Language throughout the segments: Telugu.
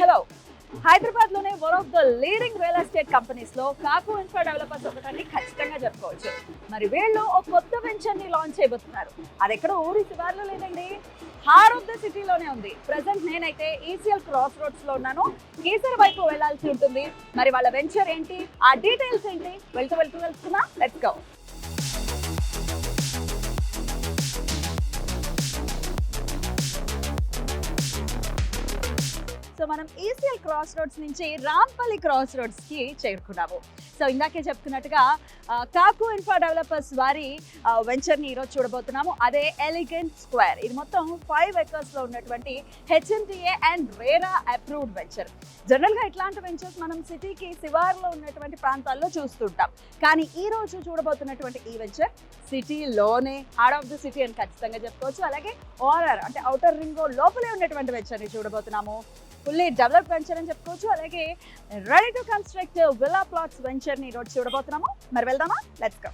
హలో హైదరాబాద్లోనే one of the leading real estate కంపెనీస్లో కాకు ఇన్ఫ్రా డెవలపర్స్ ఒకటాన్ని ఖచ్చితంగా చెప్పుకోవచ్చు. మరి వీళ్ళు ఒక కొత్త వెంచర్ని లాంచ్ చేయబోతున్నారు. అది ఎక్కడ ఊరి శివార్లో లేదండి, హార్ట్ ఆఫ్ ద సిటీలోనే ఉంది. ప్రజెంట్ నేనైతే ఈసీఎల్ క్రాస్ రోడ్స్లో ఉన్నాను. కీసర వైపు వెళ్లాల్సి ఉంటుంది. మరి వాళ్ళ వెంచర్ ఏంటి, ఆ డీటెయిల్స్ ఏంటి, వెళ్తూ తెలుసుకుందాం. Let's go. సో మనం ఈసీఎల్ క్రాస్ రోడ్స్ నుంచి రాంపల్లి క్రాస్ రోడ్స్కి చేరుకున్నాము. సో ఇందాకే చెప్తున్నట్టుగా కాకు ఇన్ఫ్రా డెవలపర్స్ వారి వెంచర్ని ఈరోజు చూడబోతున్నాము. అదే ఎలిగెంట్ స్క్వేర్. ఇది మొత్తం 5 acres ఉన్నటువంటి HMDA and RERA approved venture. జనరల్గా ఇట్లాంటి వెంచర్స్ మనం సిటీకి శివార్లో ఉన్నటువంటి ప్రాంతాల్లో చూస్తుంటాం. కానీ ఈ రోజు చూడబోతున్నటువంటి ఈ వెంచర్ సిటీలోనే హార్ట్ ఆఫ్ ద సిటీ అని ఖచ్చితంగా చెప్పుకోవచ్చు. అలాగే ఓఆర్ఆర్ అంటే ఔటర్ రింగ్ రోడ్ లోపలే ఉన్నటువంటి వెంచర్ని చూడబోతున్నాము. ఫుల్లీ డెవలప్ వెంచర్ అని చెప్పుకోవచ్చు. అలాగే ready to construct villa plots వెంచర్ని ఈరోజు చూడబోతున్నాము. మరి వెళ్దామా? Let's go.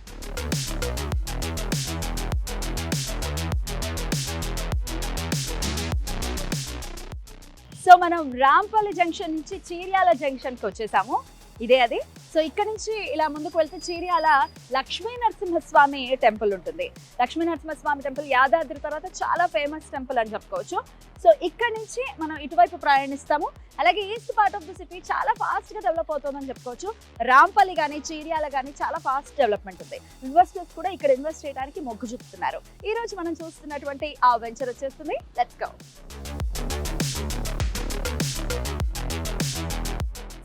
సో మనం రాంపల్లి జంక్షన్ నుంచి చీర్యాల జంక్షన్కి వచ్చేసాము. ఇదే అది. సో ఇక్కడ నుంచి ఇలా ముందుకు వెళ్తే చీర్యాల లక్ష్మీ నరసింహస్వామి టెంపుల్ ఉంటుంది. లక్ష్మీ నరసింహస్వామి టెంపుల్ యాదాద్రి తర్వాత చాలా ఫేమస్ టెంపుల్ అని చెప్పుకోవచ్చు. సో ఇక్కడ నుంచి మనం ఇటువైపు ప్రయాణిస్తాము. అలాగే east part of the city చాలా ఫాస్ట్గా డెవలప్ అవుతుందని చెప్పుకోవచ్చు. రాంపల్లి కానీ చీర్యాల కానీ చాలా ఫాస్ట్ డెవలప్మెంట్ ఉంది. ఇన్వెస్టర్స్ కూడా ఇక్కడ ఇన్వెస్ట్ చేయడానికి మొగ్గు చూపుతున్నారు. ఈ రోజు మనం చూస్తున్నటువంటి ఆ వెంచర్ వచ్చేస్తుంది. Let's go.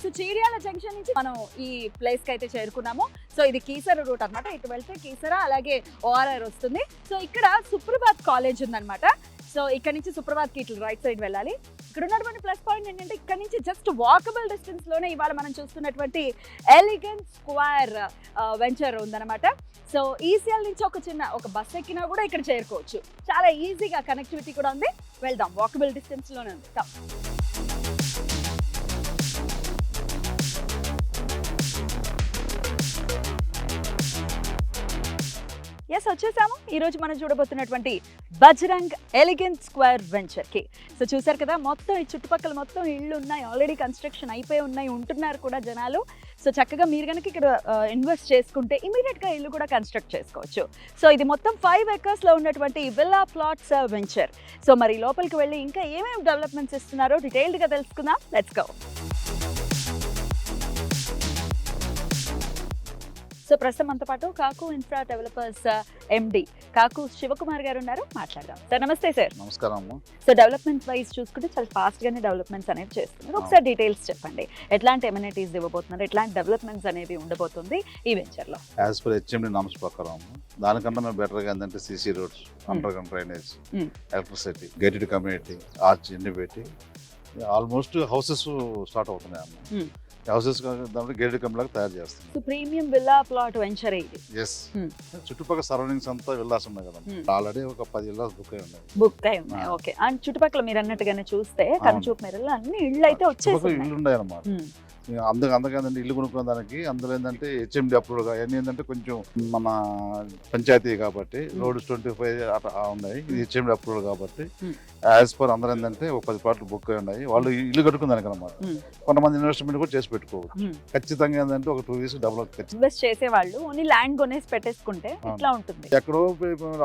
So Cheeryal junction నుంచి మనం ఈ ప్లేస్కి అయితే చేరుకున్నాము. సో ఇది కీసర రూట్ అనమాట. ఇటు వెళ్తే కీసర అలాగే ఓఆర్ఆర్ వస్తుంది. సో ఇక్కడ సుప్రభాత్ కాలేజ్ ఉందన్నమాట. సో ఇక్కడ నుంచి సుప్రభాత్కి ఇట్లా రైట్ సైడ్ వెళ్ళాలి. ఇక్కడ ఉన్నటువంటి ప్లస్ పాయింట్ ఏంటంటే ఇక్కడ నుంచి జస్ట్ వాకబుల్ డిస్టెన్స్లోనే ఇవాళ మనం చూస్తున్నటువంటి ఎలిగెంట్ స్క్వేర్ వెంచర్ ఉందన్నమాట. సో ఈసీఎల్ నుంచి ఒక బస్ ఎక్కినా కూడా ఇక్కడ చేరుకోవచ్చు. చాలా ఈజీగా కనెక్టివిటీ కూడా ఉంది. వెళ్దాం, వాకబుల్ డిస్టెన్స్లోనే ఉంది. ఎస్, వచ్చేసాము. ఈరోజు మనం చూడబోతున్నటువంటి బజరంగ్ ఎలిగెంట్ స్క్వేర్ వెంచర్కి. సో చూసారు కదా, మొత్తం ఈ చుట్టుపక్కల మొత్తం ఇళ్ళు ఉన్నాయి. ఆల్రెడీ కన్స్ట్రక్షన్ అయిపోయి ఉన్నాయి, ఉంటున్నారు కూడా జనాలు. సో చక్కగా మీరు కనుక ఇక్కడ ఇన్వెస్ట్ చేసుకుంటే ఇమీడియట్గా ఇల్లు కూడా కన్స్ట్రక్ట్ చేసుకోవచ్చు. సో ఇది మొత్తం 5 acres ఉన్నటువంటి విల్లా ప్లాట్స్ వెంచర్. సో మరి లోపలికి వెళ్ళి ఇంకా ఏమేమి డెవలప్మెంట్స్ ఇస్తున్నారో డీటెయిల్డ్గా తెలుసుకుందాం. Let's go. సో ప్రస్తుతం మనతో పాటు కాకు ఇన్ఫ్రా డెవలపర్స్ ఎండి కాకు శివకుమార్ గారు ఉన్నారు. మాట్లాడదాం. సార్ నమస్తే. సార్ నమస్కారం. సో డెవలప్మెంట్ వైజ్ చూసుకుంటే చాలా ఫాస్ట్గానే డెవలప్మెంట్స్ అనేవి చేస్తున్నారు. ఒకసారి డీటెయిల్స్ చెప్పండి. ఎట్లాంటి ఎమ్యూనిటీస్ ఇవ్వబోతున్నారు, ఎట్లాంటి డెవలప్మెంట్స్ అనేవి ఉండబోతుంది ఈ వెంచర్లో? యాజ్ పర్ హెచ్ఎండి నామ్స్ ప్రకారం దానికన్నా మేము బెటర్గా ఏంటంటే CC roads, under ground drainage, electricity, gated community, arch ఇన్ని పెట్టి ఆల్మోస్ట్ హౌసెస్ స్టార్ట్ అవుతున్నాయి అమ్మ. హౌసెస్ గేటెడ్ కమ్యూనిటీ తయారు చేస్తున్నాం. So premium villa plot venture ఇది. ఎస్, చుట్టుపక్కల సరౌండింగ్స్ అంతా విల్లాస్ ఉన్నాయి కదా. ఆల్రెడీ ఒక 10 విల్లాస్ బుక్ అయి ఉన్నాయి. ఓకే. అండ్ చుట్టుపక్కల మీరు అన్నట్టుగానే చూస్తే కనుచూపు మేరలో అన్ని ఇళ్ళు అయితే వచ్చేసి ఇల్లు ఉన్నాయి అన్నమాట. అందుకంటే ఇల్లు కొనుక్కున్న దానికి అందులో ఏంటంటే హెచ్ఎండి అప్రూవల్ అవన్నీ ఏంటంటే కొంచెం మన పంచాయతీ కాబట్టి రోడ్స్ 25 అట్లా ఉన్నాయి. ఇది హెచ్ఎండి అప్రూవల్ కాబట్టి యాజ్ పర్ అందరూ ఏంటంటే ఒక 10 ప్లాట్లు బుక్ అయి ఉన్నాయి. వాళ్ళు ఇల్లు కట్టుకున్న దానికి అనమాట. కొంతమంది ఇన్వెస్ట్మెంట్ కూడా చేసి పెట్టుకోవచ్చు. ఖచ్చితంగా ఏంటంటే ఒక 2 years డెవలప్ ఇన్వెస్ట్ చేసే వాళ్ళు ఓన్లీ ల్యాండ్ కొనేసి పెట్టేసుకుంటే ఇట్లా ఉంటుంది. ఎక్కడో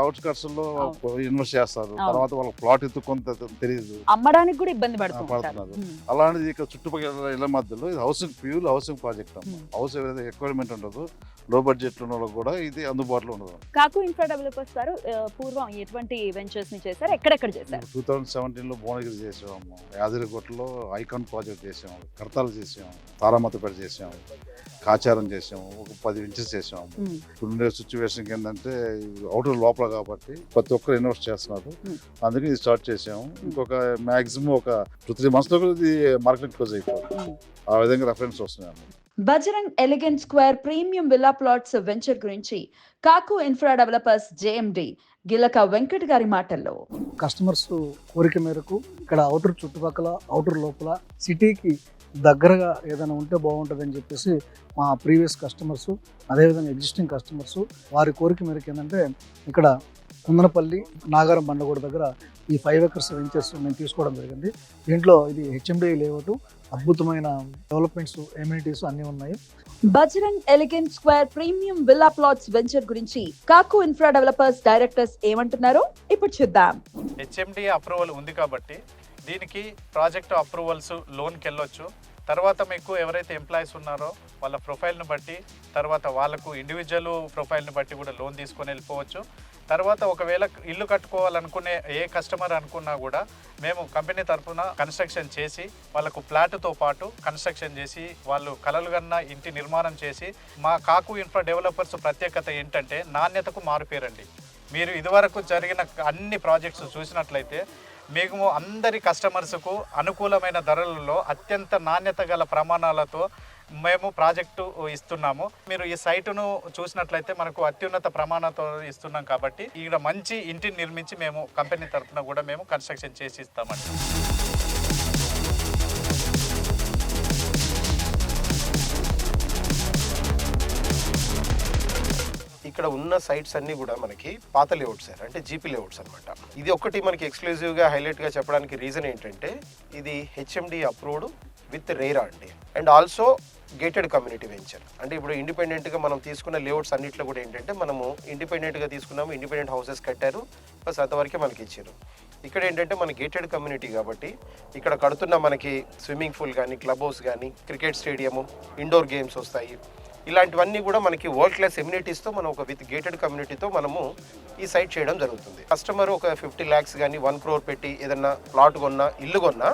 అవుట్స్కట్స్ లో ఇన్వెస్ట్ చేస్తారు, తర్వాత వాళ్ళకి ప్లాట్ ఎత్తుకుంటే తెలియదు, అమ్మడానికి కూడా ఇబ్బంది పడుతున్నారు. అలాంటిది ఇక చుట్టుపక్కల ఇళ్ల మధ్యలో housing, pure housing project. House ఏదైతే ఎక్వైర్మెంట్ ఉండదు, లో బడ్జెట్ ఉన్న వాళ్ళకి కూడా ఇది అందుబాటులో ఉండదు. కాకు ఇన్ఫ్రా డెవలపర్స్ వారు పూర్వం ఎటువంటి వెంచర్స్ ని చేశారు, ఎక్కడెక్కడ చేశారు? 2017లో భువనగిరి చేసాము, యాదగిరిగుట్టలో ఐకాన్ ప్రాజెక్ట్ చేసాము, కర్తాలు చేసాము, తారామతపేట చేసాము, కాచారం చేసాము, ఒక 10 inches చేసాము. ఇప్పుడుండే సిచ్యువేషన్ ఏంటంటే అవుటర్ లోపల కాబట్టి ప్రతి ఒక్కరు ఇన్వెస్ట్ చేస్తున్నారు. అందుకే ఇది స్టార్ట్ చేసాము. ఇంకొక మాక్సిమం ఒక 2-3 months లో ఇది మార్కెట్ క్లోజ్ అయిపోతుంది. ఆ విధంగా రెఫరెన్స్ వస్తున్నాయి. Bajrang elegant square premium villa plots venture గురించి కాకు ఇన్ఫ్రా డెవలపర్స్ జేఎండి గిలక వెంకట్ గారి మాటల్లో. కస్టమర్స్ కోరిక మేరకు ఇక్కడ అవుటర్ చుట్టుపక్కల, అవుటర్ లోపల సిటీకి దగ్గరగా ఏదైనా ఉంటే బాగుంటుందని చెప్పేసి మా ప్రీవియస్ కస్టమర్స్, అదేవిధంగా ఎగ్జిస్టింగ్ కస్టమర్స్ వారి కోరిక మేరకు ఏంటంటే ఇక్కడ కుందనపల్లి నాగారం బండగూడ దగ్గర ఈ 5 acres వెంచర్స్ మేము తీసుకోవడం జరిగింది. దీంట్లో ఇది హెచ్ఎండి లేఅవుట్, అద్భుతమైన డెవలప్మెంట్స్, ఎమ్యూనిటీస్ అన్నీ ఉన్నాయి. Bajrang elegant square premium villa plots venture గురించి కాకు ఇన్ఫ్రా డెవలపర్స్ డైరెక్టర్స్ ఏమంటున్నారో ఇప్పుడు చూద్దాం. హెచ్ఎండి అప్రూవల్ ఉంది కాబట్టి దీనికి ప్రాజెక్ట్ అప్రూవల్స్ లోన్కి వెళ్ళొచ్చు. తర్వాత మీకు ఎవరైతే ఎంప్లాయీస్ ఉన్నారో వాళ్ళ ప్రొఫైల్ని బట్టి, తర్వాత వాళ్ళకు ఇండివిజువల్ ప్రొఫైల్ని బట్టి కూడా లోన్ తీసుకొని వెళ్ళిపోవచ్చు. తర్వాత ఒకవేళ ఇల్లు కట్టుకోవాలనుకునే ఏ కస్టమర్ అనుకున్నా కూడా మేము కంపెనీ తరఫున కన్స్ట్రక్షన్ చేసి వాళ్ళకు ఫ్లాట్తో పాటు కన్స్ట్రక్షన్ చేసి వాళ్ళు కలలుగన్న ఇంటి నిర్మాణం చేసి, మా కాకు ఇన్ఫ్రా డెవలపర్స్ ప్రత్యేకత ఏంటంటే నాణ్యతకు మారుపేరండి. మీరు ఇదివరకు జరిగిన అన్ని ప్రాజెక్ట్స్ చూసినట్లయితే మేము అందరి కస్టమర్స్కు అనుకూలమైన ధరలలో అత్యంత నాణ్యత గల ప్రమాణాలతో మేము ప్రాజెక్టు ఇస్తున్నాము. మీరు ఈ సైటును చూసినట్లయితే మనకు అత్యున్నత ప్రమాణంతో ఇస్తున్నాం కాబట్టి ఇక్కడ మంచి ఇంటిని నిర్మించి మేము కంపెనీ తరఫున కూడా మేము కన్స్ట్రక్షన్ చేసి ఇస్తామండి. ఇక్కడ ఉన్న సైట్స్ అన్నీ కూడా మనకి పాత లేఅవుట్స్ సార్, అంటే జీపీ లేఅవుట్స్ అనమాట. ఇది ఒకటి మనకి ఎక్స్క్లూజివ్గా హైలైట్గా చెప్పడానికి రీజన్ ఏంటంటే ఇది హెచ్ఎండి అప్రూవ్డ్ విత్ రేరా అండి, and also gated community venture. అంటే ఇప్పుడు ఇండిపెండెంట్గా మనం తీసుకున్న లేఅవుట్స్ అన్నింటిలో కూడా ఏంటంటే మనము ఇండిపెండెంట్గా తీసుకున్నాము, ఇండిపెండెంట్ హౌసెస్ కట్టారు, బస్ అంతవరకే మనకి ఇచ్చారు. ఇక్కడ ఏంటంటే మన గేటెడ్ కమ్యూనిటీ కాబట్టి ఇక్కడ కడుతున్న మనకి స్విమ్మింగ్ పూల్ కానీ, క్లబ్ హౌస్ కానీ, క్రికెట్ స్టేడియము, ఇండోర్ గేమ్స్ వస్తాయి. ఇలాంటివన్నీ కూడా మనకి వరల్డ్ క్లాస్ ఎమ్యూనిటీస్తో మనం ఒక విత్ గేటెడ్ కమ్యూనిటీతో మనము ఈ సైట్ చేయడం జరుగుతుంది. కస్టమర్ ఒక 50 lakhs కానీ 1 crore పెట్టి ఏదన్నా ప్లాట్ కొన్నా, ఇల్లు కొన్నా